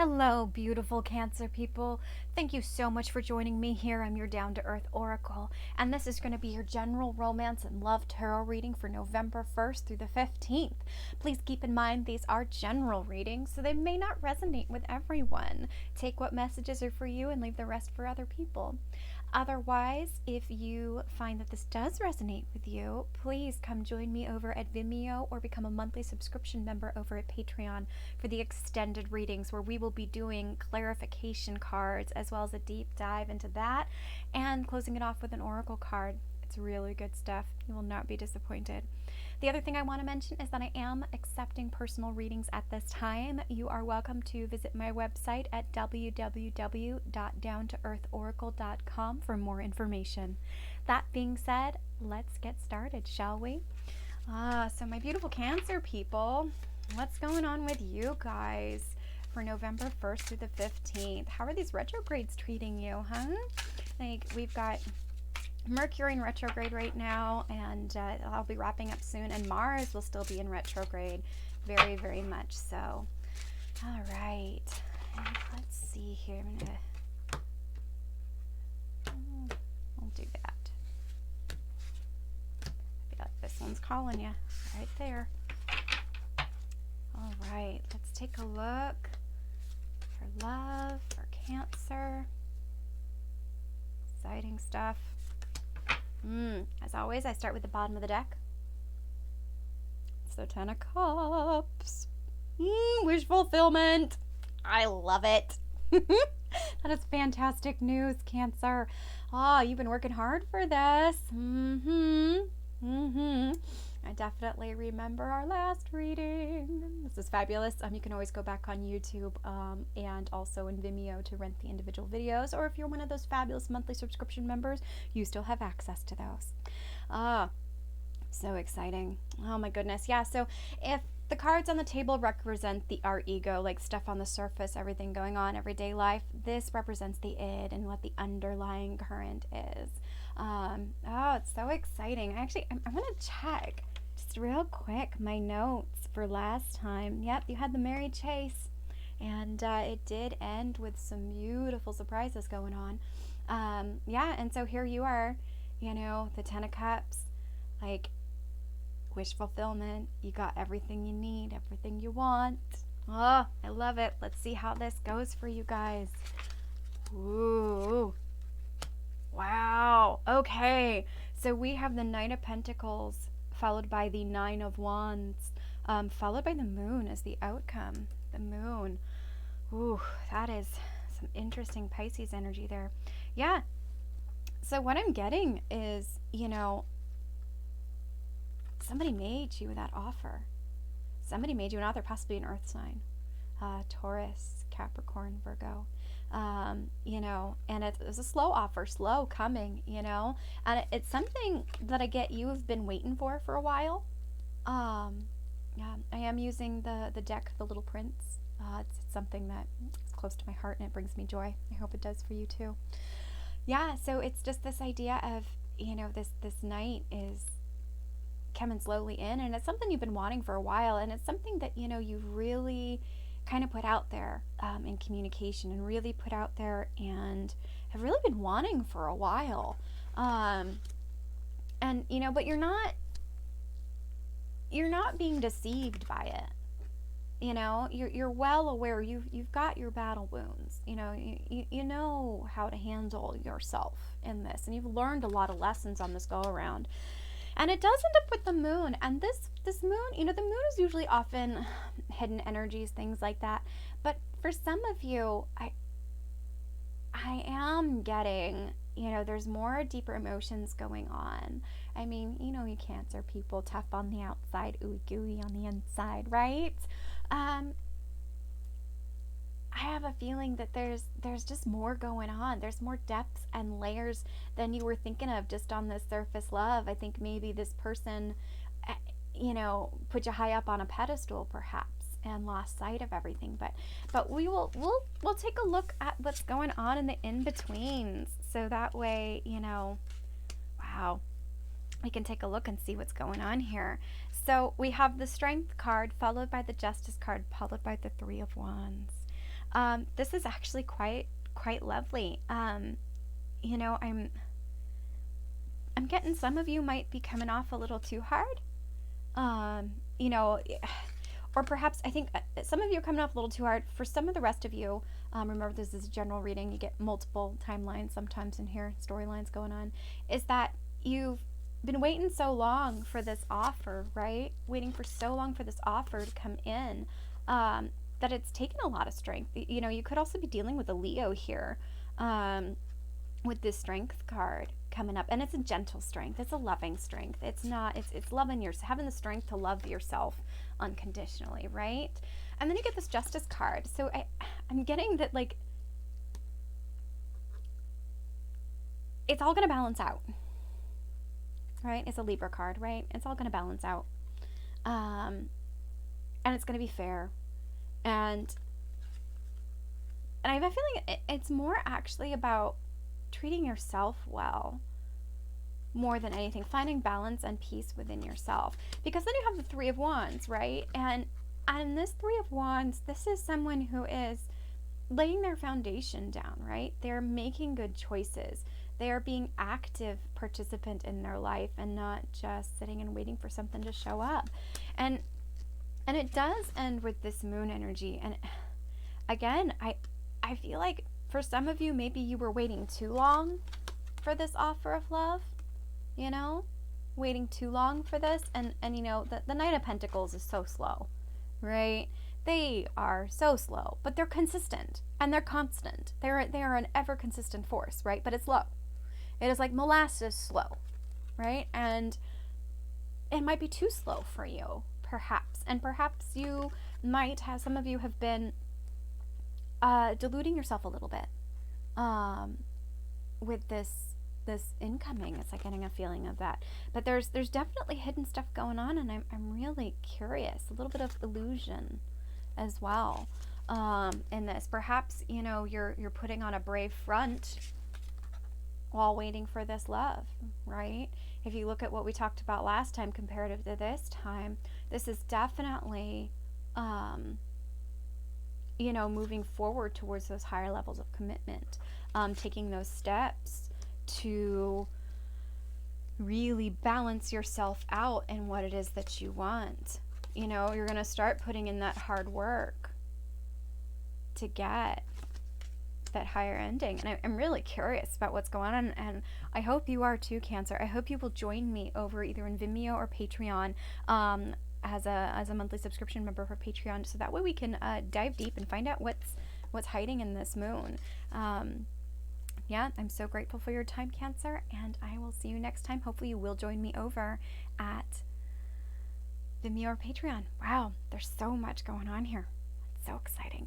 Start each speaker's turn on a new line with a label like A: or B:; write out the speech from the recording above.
A: Hello, beautiful Cancer people. Thank you so much for joining me here. I'm your Down to Earth Oracle, and this is going to be your general romance and love tarot reading for November 1st through the 15th. Please keep in mind these are general readings, so they may not resonate with everyone. Take what messages are for you and leave the rest for other people. Otherwise, if you find that this does resonate with you, please come join me over at Vimeo or become a monthly subscription member over at Patreon for the extended readings where we will be doing clarification cards as well as a deep dive into that and closing it off with an oracle card. It's really good stuff. You will not be disappointed. The other thing I want to mention is that I am accepting personal readings at this time. You are welcome to visit my website at www.downtoearthoracle.com for more information. That being said, let's get started, shall we? So my beautiful Cancer people, what's going on with you guys for November 1st through the 15th? How are these retrogrades treating you, huh? Like, we've got Mercury in retrograde right now, and I'll be wrapping up soon, and Mars will still be in retrograde, very, very much so. All right, and let's see here. I'll do that. I feel like this one's calling you right there. All right, let's take a look for love, for Cancer. Exciting stuff. As always, I start with the bottom of the deck. It's the Ten of Cups. Wish fulfillment. I love it. That is fantastic news, Cancer. You've been working hard for this. I definitely remember our last reading. This is fabulous. You can always go back on YouTube and also in Vimeo to rent the individual videos. Or if you're one of those fabulous monthly subscription members, you still have access to those. So exciting. Oh my goodness. Yeah, so if the cards on the table represent our ego, like stuff on the surface, everything going on, everyday life, this represents the id and what the underlying current is. It's so exciting. I'm going to check just real quick my notes for last time. Yep, you had the merry chase, and it did end with some beautiful surprises going on. And so here you are, the Ten of Cups, like wish fulfillment. You got everything you need, everything you want. I love it. Let's see how this goes for you guys. Ooh. Wow. Okay. So we have the Knight of Pentacles followed by the Nine of Wands, followed by the Moon as the outcome. The Moon. Ooh, that is some interesting Pisces energy there. Yeah. So what I'm getting is, somebody made you that offer. Somebody made you an offer, possibly an earth sign. Taurus, Capricorn, Virgo. And it was a slow offer, slow coming, and it's something that I get you have been waiting for a while. Yeah, I am using the deck, The Little Prince. It's something that is close to my heart and it brings me joy. I hope it does for you too. Yeah, so it's just this idea of, this night is coming slowly in, and it's something you've been wanting for a while, and it's something that, you've really kind of put out there in communication and really put out there and have really been wanting for a while. But you're not being deceived by it. You're well aware you've got your battle wounds. You know how to handle yourself in this, and you've learned a lot of lessons on this go around. And it does end up with the Moon, and this Moon, the Moon is usually often hidden energies, things like that. But for some of you, I am getting, there's more deeper emotions going on. I mean, you Cancer people, tough on the outside, ooey gooey on the inside, right? I have a feeling that there's just more going on. There's more depths and layers than you were thinking of just on this surface love. I think maybe this person, put you high up on a pedestal perhaps and lost sight of everything. But we'll take a look at what's going on in the in-betweens. So that way, wow, we can take a look and see what's going on here. So we have the Strength card followed by the Justice card followed by the Three of Wands. This is actually quite lovely. You know, I'm getting some of you might be coming off a little too hard. You know, or perhaps I think some of you are coming off a little too hard. For some of the rest of you, remember this is a general reading. You get multiple timelines sometimes in here, storylines going on. Is that you've been waiting so long for this offer, right? Waiting for so long for this offer to come in, that it's taken a lot of strength. You know, you could also be dealing with a Leo here. With this strength card coming up, and it's a gentle strength, it's a loving strength, it's not, it's loving yourself, having the strength to love yourself unconditionally, right? And then you get this justice card. So I'm getting that, like, it's all going to balance out, right? It's a Libra card, right? It's all going to balance out, and it's going to be fair, and I have a feeling it's more actually about treating yourself well more than anything, finding balance and peace within yourself. Because then you have the Three of Wands, right? And this Three of Wands, this is someone who is laying their foundation down, right? They're making good choices. They are being active participant in their life and not just sitting and waiting for something to show up. And it does end with this moon energy. And again, I feel like for some of you, maybe you were waiting too long for this offer of love, you know, waiting too long for this. And you know, the Knight of Pentacles is so slow, right? They are so slow, but they're consistent and they're constant. They are an ever consistent force, right? But it's slow. It is like molasses slow, right? And it might be too slow for you, perhaps. And perhaps you might have, some of you have been deluding yourself a little bit with this incoming. It's like getting a feeling of that, but there's definitely hidden stuff going on, and I'm really curious, a little bit of illusion as well in this. Perhaps, you know, you're putting on a brave front while waiting for this love, right? If you look at what we talked about last time comparative to this time, this is definitely you know, moving forward towards those higher levels of commitment, taking those steps to really balance yourself out in what it is that you want. You know, you're going to start putting in that hard work to get that higher ending. And I'm really curious about what's going on, and I hope you are too, Cancer. I hope you will join me over either in Vimeo or Patreon, as a monthly subscription member for Patreon, so that way we can dive deep and find out what's hiding in this moon. Yeah, I'm so grateful for your time, Cancer, and I will see you next time. Hopefully you will join me over at Vimeo or Patreon. Wow, there's so much going on here. It's so exciting.